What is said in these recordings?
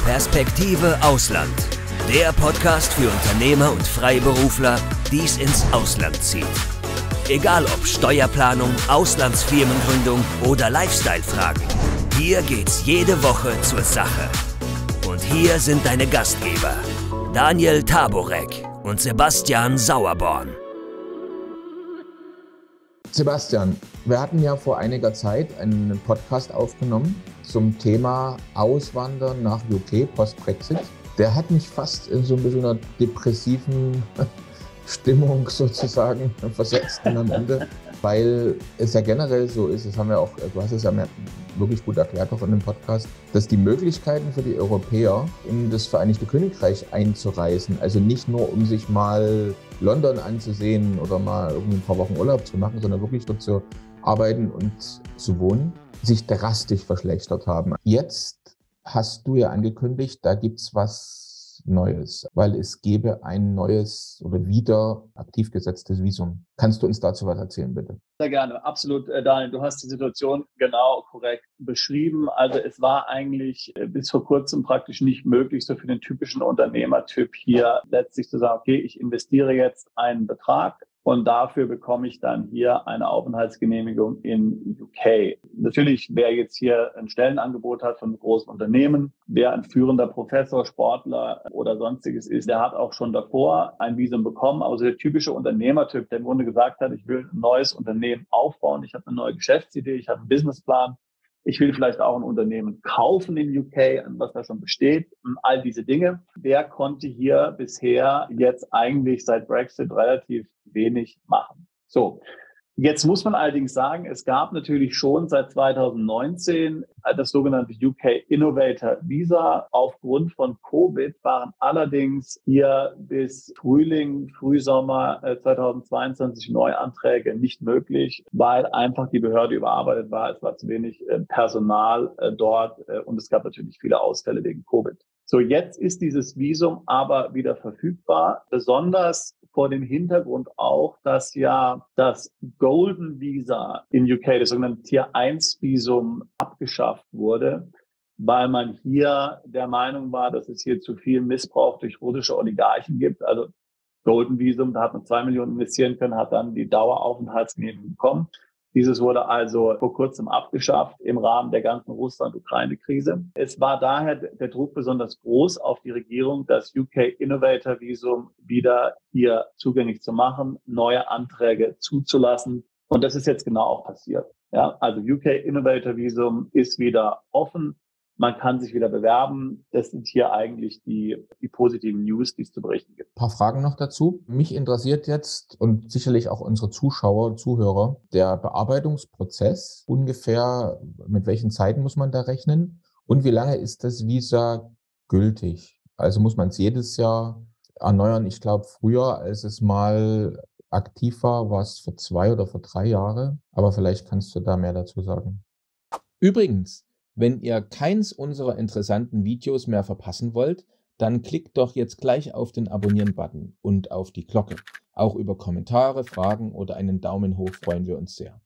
Perspektive Ausland. Der Podcast für Unternehmer und Freiberufler, die es ins Ausland zieht. Egal ob Steuerplanung, Auslandsfirmengründung oder Lifestyle-Fragen. Hier geht's jede Woche zur Sache. Und hier sind deine Gastgeber, Daniel Taborek und Sebastian Sauerborn. Sebastian, wir hatten ja vor einiger Zeit einen Podcast aufgenommen zum Thema Auswandern nach UK post-Brexit. Der hat mich fast in so ein bisschen einer depressiven Stimmung sozusagen versetzt am Ende, weil es ja generell so ist, das haben wir auch, du hast es ja wirklich gut erklärt auch in dem Podcast, dass die Möglichkeiten für die Europäer in das Vereinigte Königreich einzureisen, also nicht nur um sich mal London anzusehen oder mal irgendwie ein paar Wochen Urlaub zu machen, sondern wirklich dort zu arbeiten und zu wohnen, sich drastisch verschlechtert haben. Jetzt hast du ja angekündigt, da gibt's was Neues, weil es gäbe ein neues oder wieder aktiv gesetztes Visum. Kannst du uns dazu was erzählen, bitte? Sehr gerne, absolut, Daniel. Du hast die Situation genau korrekt beschrieben. Also es war eigentlich bis vor kurzem praktisch nicht möglich, so für den typischen Unternehmertyp hier letztlich zu sagen, okay, ich investiere jetzt einen Betrag und dafür bekomme ich dann hier eine Aufenthaltsgenehmigung in UK. Natürlich, wer jetzt hier ein Stellenangebot hat von einem großen Unternehmen, wer ein führender Professor, Sportler oder sonstiges ist, der hat auch schon davor ein Visum bekommen. Also der typische Unternehmertyp, der im Grunde gesagt hat, ich will ein neues Unternehmen aufbauen, ich habe eine neue Geschäftsidee, ich habe einen Businessplan, ich will vielleicht auch ein Unternehmen kaufen in UK, was da schon besteht, all diese Dinge. Der konnte hier bisher jetzt eigentlich seit Brexit relativ wenig machen. So. Jetzt muss man allerdings sagen, es gab natürlich schon seit 2019 das sogenannte UK Innovator Visa. Aufgrund von Covid waren allerdings hier bis Frühsommer 2022 Neuanträge nicht möglich, weil einfach die Behörde überarbeitet war. Es war zu wenig Personal dort und es gab natürlich viele Ausfälle wegen Covid. So, jetzt ist dieses Visum aber wieder verfügbar, besonders vor dem Hintergrund auch, dass ja das Golden Visa in UK, das sogenannte Tier 1 Visum, abgeschafft wurde, weil man hier der Meinung war, dass es hier zu viel Missbrauch durch russische Oligarchen gibt. Also Golden Visum, da hat man 2 Millionen investieren können, hat dann die Daueraufenthaltsgenehmigung bekommen. Dieses wurde also vor kurzem abgeschafft im Rahmen der ganzen Russland-Ukraine-Krise. Es war daher der Druck besonders groß auf die Regierung, das UK Innovator Visum wieder hier zugänglich zu machen, neue Anträge zuzulassen. Und das ist jetzt genau auch passiert. Ja, also UK Innovator Visum ist wieder offen. Man kann sich wieder bewerben. Das sind hier eigentlich die positiven News, die es zu berichten gibt. Ein paar Fragen noch dazu. Mich interessiert jetzt und sicherlich auch unsere Zuschauer, Zuhörer, der Bearbeitungsprozess. Ungefähr mit welchen Zeiten muss man da rechnen? Und wie lange ist das Visa gültig? Also muss man es jedes Jahr erneuern? Ich glaube, früher, als es mal aktiv war, war es für 2 oder für 3 Jahre. Aber vielleicht kannst du da mehr dazu sagen. Übrigens, wenn ihr keins unserer interessanten Videos mehr verpassen wollt, dann klickt doch jetzt gleich auf den Abonnieren-Button und auf die Glocke. Auch über Kommentare, Fragen oder einen Daumen hoch freuen wir uns sehr.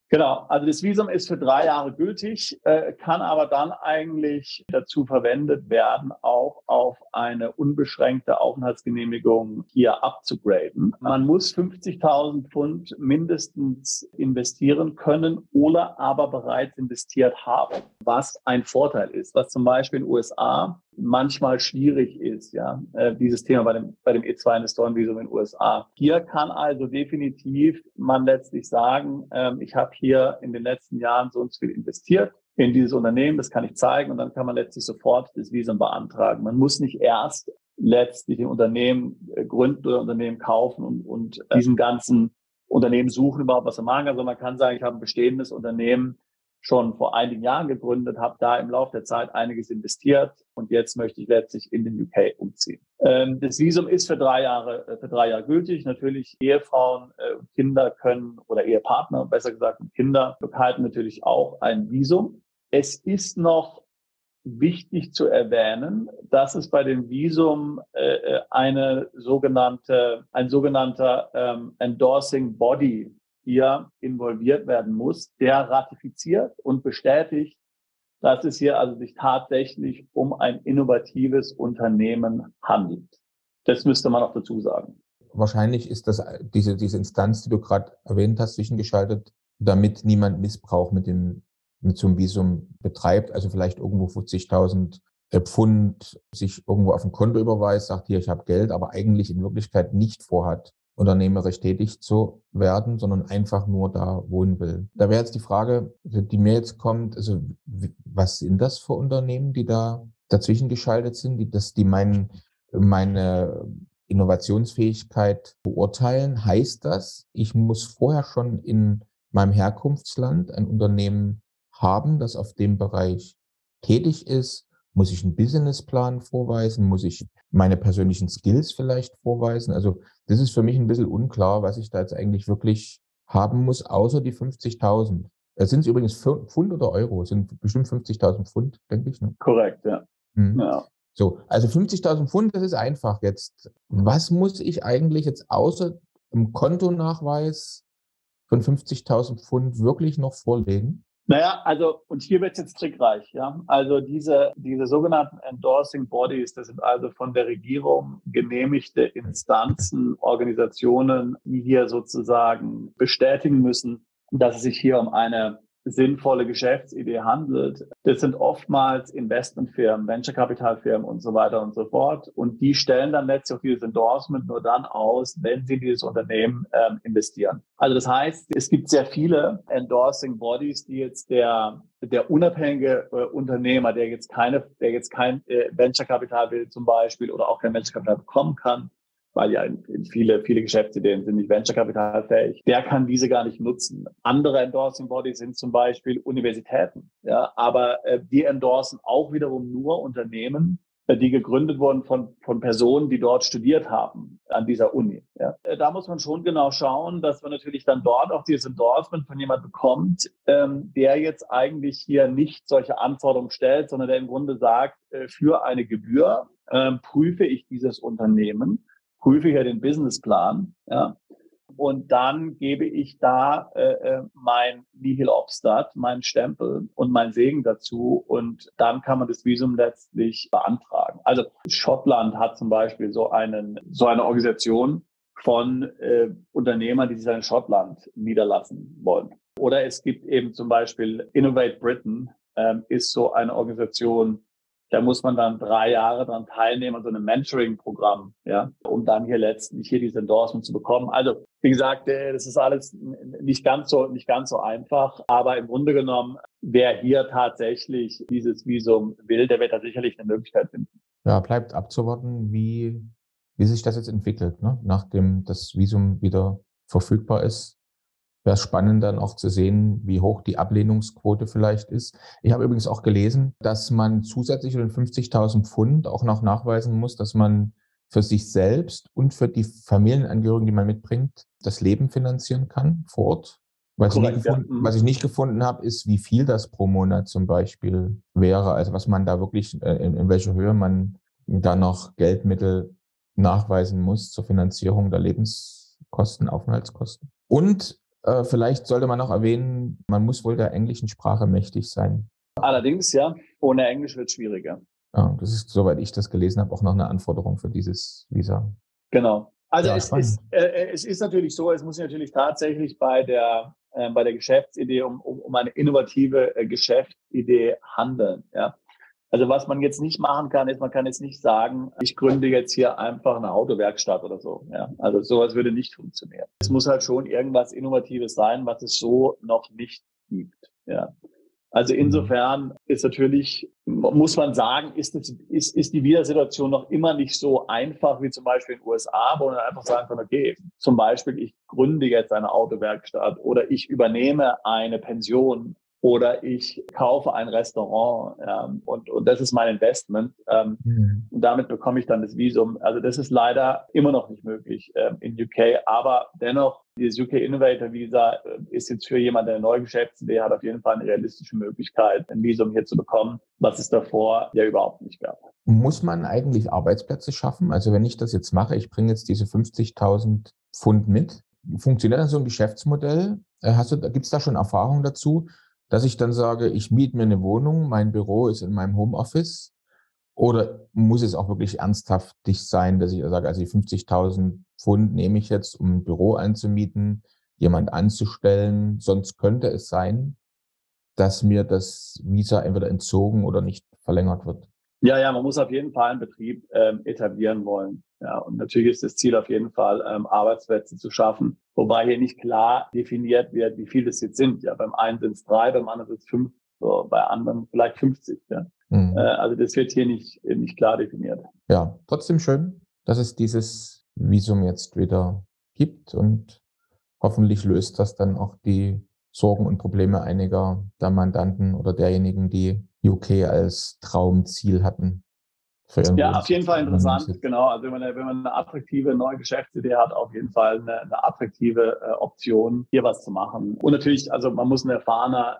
Genau, also das Visum ist für 3 Jahre gültig, kann aber dann eigentlich dazu verwendet werden, auch auf eine unbeschränkte Aufenthaltsgenehmigung hier abzugraden. Man muss 50.000 Pfund mindestens investieren können oder aber bereits investiert haben, was ein Vorteil ist, was zum Beispiel in den USA manchmal schwierig ist, ja, dieses Thema bei dem E2-Investorenvisum in den USA. Hier kann also definitiv man letztlich sagen, ich habe hier in den letzten Jahren so und so viel investiert in dieses Unternehmen, das kann ich zeigen und dann kann man letztlich sofort das Visum beantragen. Man muss nicht erst letztlich ein Unternehmen gründen oder ein Unternehmen kaufen und diesen ganzen Unternehmen suchen überhaupt, was er machen kann, sondern man kann sagen, ich habe ein bestehendes Unternehmen schon vor einigen Jahren gegründet, habe da im Laufe der Zeit einiges investiert und jetzt möchte ich letztlich in den UK umziehen. Das Visum ist für 3 Jahre gültig. Natürlich Ehefrauen und Kinder können oder Ehepartner, besser gesagt und Kinder, behalten natürlich auch ein Visum. Es ist noch wichtig zu erwähnen, dass es bei dem Visum ein sogenannter Endorsing Body hier involviert werden muss, der ratifiziert und bestätigt, dass es hier also sich tatsächlich um ein innovatives Unternehmen handelt. Das müsste man auch dazu sagen. Wahrscheinlich ist das diese Instanz, die du gerade erwähnt hast, zwischengeschaltet, damit niemand Missbrauch mit so einem Visum betreibt, also vielleicht irgendwo 50.000 Pfund sich irgendwo auf ein Konto überweist, sagt hier, ich habe Geld, aber eigentlich in Wirklichkeit nicht vorhat, unternehmerisch tätig zu werden, sondern einfach nur da wohnen will. Da wäre jetzt die Frage, die mir jetzt kommt, also was sind das für Unternehmen, die da dazwischen geschaltet sind, die meine Innovationsfähigkeit beurteilen? Heißt das, ich muss vorher schon in meinem Herkunftsland ein Unternehmen haben, das auf dem Bereich tätig ist? Muss ich einen Businessplan vorweisen? Muss ich meine persönlichen Skills vielleicht vorweisen? Also das ist für mich ein bisschen unklar, was ich da jetzt eigentlich wirklich haben muss, außer die 50.000. Sind es übrigens Pfund oder Euro? Sind bestimmt 50.000 Pfund, denke ich. Ne? Korrekt, ja. Ja. So, also 50.000 Pfund, das ist einfach jetzt. Was muss ich eigentlich jetzt außer dem Kontonachweis von 50.000 Pfund wirklich noch vorlegen? Naja, also, und hier wird es jetzt trickreich, ja. Also diese sogenannten Endorsing Bodies, das sind also von der Regierung genehmigte Instanzen, Organisationen, die hier sozusagen bestätigen müssen, dass es sich hier um eine sinnvolle Geschäftsidee handelt. Das sind oftmals Investmentfirmen, Venture-Kapitalfirmen und so weiter und so fort. Und die stellen dann letztlich auch dieses Endorsement nur dann aus, wenn sie in dieses Unternehmen investieren. Also das heißt, es gibt sehr viele Endorsing Bodies, die jetzt der unabhängige Unternehmer, der jetzt kein Venture-Kapital will zum Beispiel oder auch kein Venture-Kapital bekommen kann, weil ja viele Geschäftsideen sind nicht venture-kapitalfähig, der kann diese gar nicht nutzen. Andere Endorsing Bodies sind zum Beispiel Universitäten, ja, aber die endorsen auch wiederum nur Unternehmen, die gegründet wurden von Personen, die dort studiert haben an dieser Uni. Ja. Da muss man schon genau schauen, dass man natürlich dann dort auch dieses Endorsement von jemand bekommt, der jetzt eigentlich hier nicht solche Anforderungen stellt, sondern der im Grunde sagt, für eine Gebühr prüfe ich dieses Unternehmen, prüfe hier den Businessplan, ja, und dann gebe ich da mein Nihil Obstat, meinen Stempel und meinen Segen dazu und dann kann man das Visum letztlich beantragen. Also Schottland hat zum Beispiel so eine Organisation von Unternehmern, die sich in Schottland niederlassen wollen. Oder es gibt eben zum Beispiel Innovate Britain, ist so eine Organisation. Da muss man dann 3 Jahre daran teilnehmen an so einem Mentoring-Programm, ja, um dann hier letztendlich dieses Endorsement zu bekommen. Also, wie gesagt, das ist alles nicht ganz so einfach. Aber im Grunde genommen, wer hier tatsächlich dieses Visum will, der wird da sicherlich eine Möglichkeit finden. Ja, bleibt abzuwarten, wie sich das jetzt entwickelt, ne? Nachdem das Visum wieder verfügbar ist. Wäre spannend dann auch zu sehen, wie hoch die Ablehnungsquote vielleicht ist. Ich habe übrigens auch gelesen, dass man zusätzlich zu den 50.000 Pfund auch noch nachweisen muss, dass man für sich selbst und für die Familienangehörigen, die man mitbringt, das Leben finanzieren kann vor Ort. Was ich nicht gefunden habe, ist, wie viel das pro Monat zum Beispiel wäre. Also was man da wirklich, in welcher Höhe man da noch Geldmittel nachweisen muss zur Finanzierung der Lebenskosten, Aufenthaltskosten. Und vielleicht sollte man noch erwähnen, man muss wohl der englischen Sprache mächtig sein. Allerdings, ja, ohne Englisch wird es schwieriger. Ja, das ist, soweit ich das gelesen habe, auch noch eine Anforderung für dieses Visa. Genau. Also ja, es ist natürlich so, es muss sich natürlich tatsächlich bei der Geschäftsidee um eine innovative Geschäftsidee handeln. Ja. Also was man jetzt nicht machen kann, ist, man kann jetzt nicht sagen, ich gründe jetzt hier einfach eine Autowerkstatt oder so. Ja. Also sowas würde nicht funktionieren. Es muss halt schon irgendwas Innovatives sein, was es so noch nicht gibt. Ja. Also insofern ist natürlich, muss man sagen, ist die Visasituation noch immer nicht so einfach wie zum Beispiel in den USA, wo man einfach sagen kann, okay, zum Beispiel ich gründe jetzt eine Autowerkstatt oder ich übernehme eine Pension oder ich kaufe ein Restaurant und das ist mein Investment und damit bekomme ich dann das Visum. Also das ist leider immer noch nicht möglich in UK, aber dennoch, dieses UK Innovator Visa ist jetzt für jemanden, der eine neue Geschäftsidee hat, auf jeden Fall eine realistische Möglichkeit, ein Visum hier zu bekommen, was es davor ja überhaupt nicht gab. Muss man eigentlich Arbeitsplätze schaffen? Also wenn ich das jetzt mache, ich bringe jetzt diese 50.000 Pfund mit, funktioniert dann so ein Geschäftsmodell? Gibt es da schon Erfahrung dazu, dass ich dann sage, ich miete mir eine Wohnung, mein Büro ist in meinem Homeoffice? Oder muss es auch wirklich ernsthaftig sein, dass ich sage, also die 50.000 Pfund nehme ich jetzt, um ein Büro anzumieten, jemand anzustellen. Sonst könnte es sein, dass mir das Visa entweder entzogen oder nicht verlängert wird. Ja, man muss auf jeden Fall einen Betrieb etablieren wollen. Ja, und natürlich ist das Ziel auf jeden Fall, Arbeitsplätze zu schaffen. Wobei hier nicht klar definiert wird, wie viele es jetzt sind. Ja, beim einen sind es 3, beim anderen sind es 5, so, bei anderen vielleicht 50. Ja. Also das wird hier nicht klar definiert. Ja, trotzdem schön, dass es dieses Visum jetzt wieder gibt und hoffentlich löst das dann auch die Sorgen und Probleme einiger der Mandanten oder derjenigen, die UK als Traumziel hatten. Ja, auf jeden Fall interessant, genau. Also wenn man eine attraktive neue Geschäftsidee hat, auf jeden Fall eine attraktive Option, hier was zu machen. Und natürlich, also man muss ein erfahrener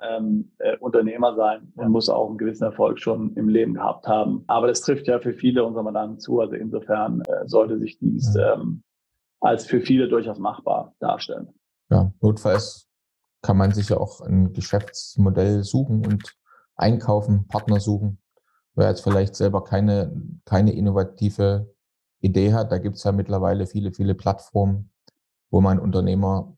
Unternehmer sein und muss auch einen gewissen Erfolg schon im Leben gehabt haben. Aber das trifft ja für viele unserer Mandanten zu. Also insofern sollte sich dies als für viele durchaus machbar darstellen. Ja, notfalls kann man sich ja auch ein Geschäftsmodell suchen und einkaufen, Partner suchen. Wer jetzt vielleicht selber keine innovative Idee hat, da gibt es ja mittlerweile viele Plattformen, wo man Unternehmer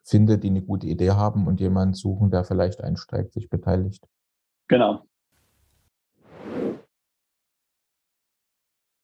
findet, die eine gute Idee haben und jemanden suchen, der vielleicht einsteigt, sich beteiligt. Genau.